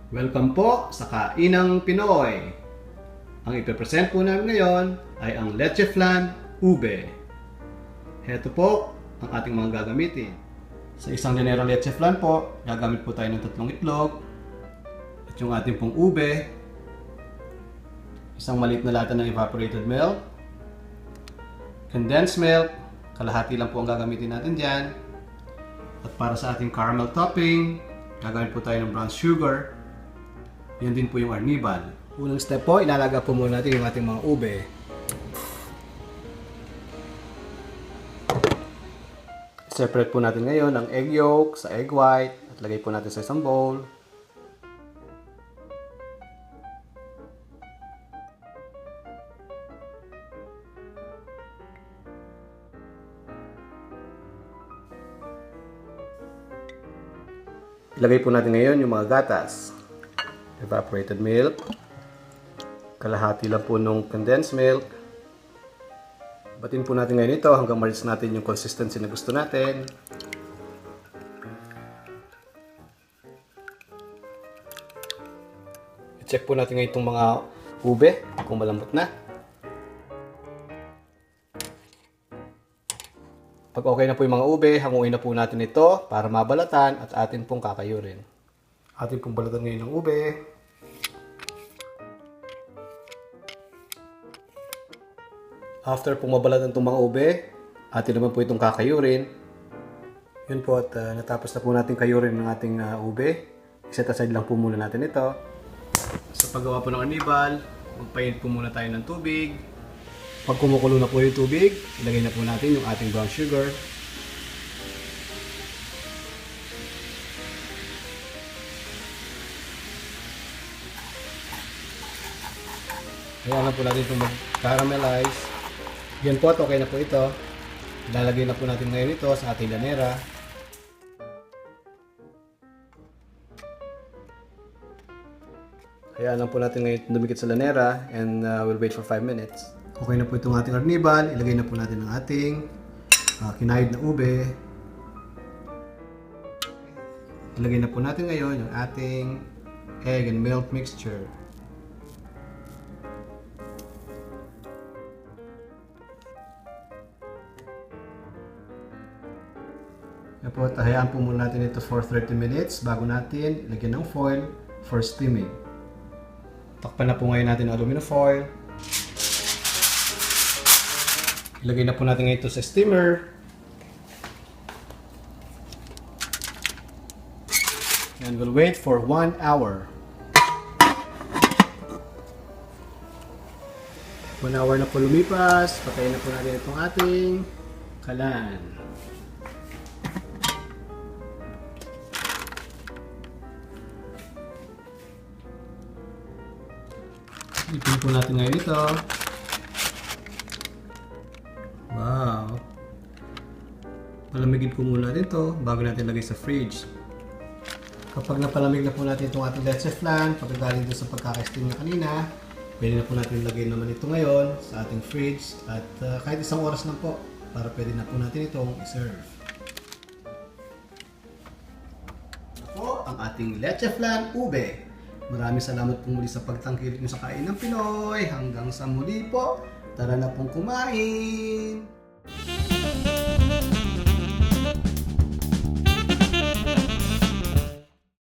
Welcome po sa Kainang Pinoy. Ang ipipresent po namin ngayon ay ang leche flan ube. Heto po ang ating mga gagamitin. Sa isang linerong leche flan po, gagamit po tayo ng 3 itlog at yung ating pong ube, isang maliit na lata ng evaporated milk, condensed milk, kalahati lang po ang gagamitin natin dyan. At para sa ating caramel topping, gagamit po tayo ng brown sugar. Yan din po yung arnibal. Unang step po, ilalaga po muna natin yung ating mga ube. Separate po natin ngayon ang egg yolk sa egg white at lagay po natin sa isang bowl. Ilagay po natin ngayon yung mga gatas. Evaporated milk, kalahati lang po nung condensed milk. Batin po natin ngayon ito hanggang ma-reach natin yung consistency na gusto natin. I-check po natin ngayon itong mga ube kung malambot na. Pag okay na po yung mga ube, hanguin na po natin ito para mabalatan at atin pong kakayurin. Atin pong balatan ngayon ng ube. After pong mabalatan itong mga ube, atin naman po itong kakayurin. Yun po at natapos na po natin kayurin ng ating ube. Set aside lang po muna natin ito. Sa paggawa po ng arnibal, magpainit po muna tayo ng tubig. Pag kumukulo na po yung tubig, ilagay na po natin yung ating brown sugar. Kaya lang po natin itong mag-caramelize. Yan po at okay na po ito. Ilalagay na po natin ngayon ito sa ating lanera. Kaya lang po natin ngayon dumikit sa lanera and we'll wait for 5 minutes. Okay na po itong ating arnibal. Ilagay na po natin ang ating kinayod na ube. Ilagay na po natin ngayon yung ating egg and milk mixture. Yan po, hayaan po muna natin ito for 30 minutes bago natin ilagyan ng foil for steaming. Takpan na po ngayon natin ang aluminum foil. Ilagay na po natin ito sa steamer. And we'll wait for 1 hour. 1 hour na po lumipas. Patayin na po natin itong ating kalan. Ipin po natin ngayon ito. Wow! Palamigin po muna natin ito bago natin lagay sa fridge. Kapag napalamig na po natin itong ating leche flan, pagkagaling din sa pagkaka-steam na kanina, pwede na po natin lagay naman ito ngayon sa ating fridge at kahit 1 oras lang po para pwede na po natin itong i-serve. Ito ang ating leche flan ube. Maraming salamat po muli sa pagtangkilik nyo sa Kainang Pinoy. Hanggang sa muli po, tara na pong kumain!